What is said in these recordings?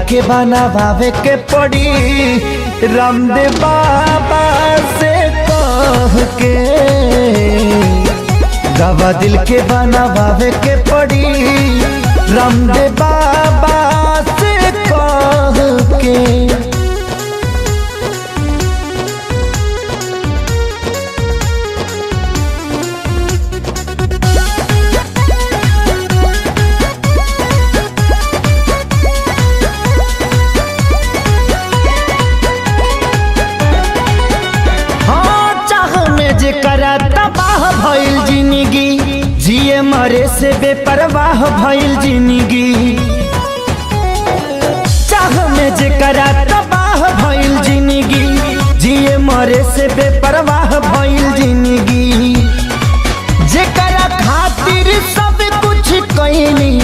के बनावे के पड़ी रामदेव बाबा से कह के। दवा दिल के बनावे के पड़ी रामदेव बाबा से कह के। तबाह भइल जिंदगी जिए मरे से बेपरवाह भइल जिंदगी। चाह में जेकरा तबाह भइल जिंदगी जिए मरे से बेपरवाह भइल जिंदगी। जेकरा खातिर सब कुछ कइनी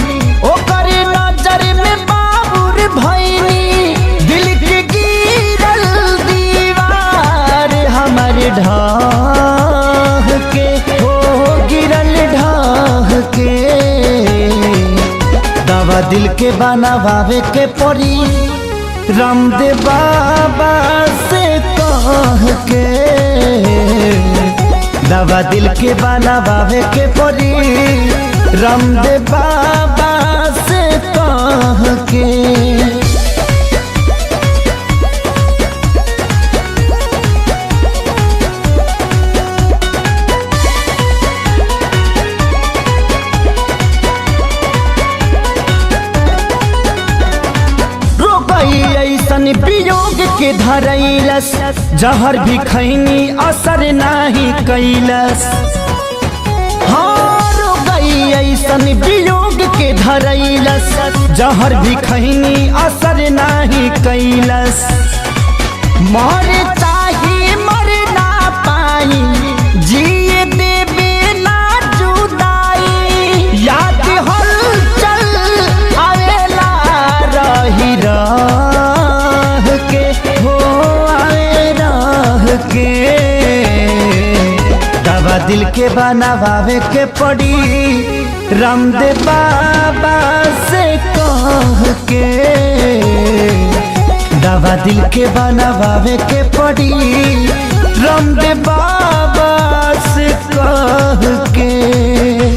ओकर नजर में बाबुर भइनी। दिल के गिरल दीवार हमारे ढाह के हो गिरल ढाह के। दवा दिल के बनावे के पड़ी रामदेव बाबा से कह के। दवा दिल के बनावे के पड़ी रामदेव बाबा से कह के। ऐसन वियोग के धरैलस जहर भी खैनी असर नाही कैलस। हाँ रो गई ऐसन वियोग के धरैलस जहर भी खैनी असर नाही कैलस। मर चाहे मर ना पाई जिए देवे ना जुदाई। याद हलचल आवेला रही दवा दिल के बनावे के पड़ी रामदेव बाबा से कह के। दवा दिल के बनावे के पड़ी रामदेव बाबा से कह के।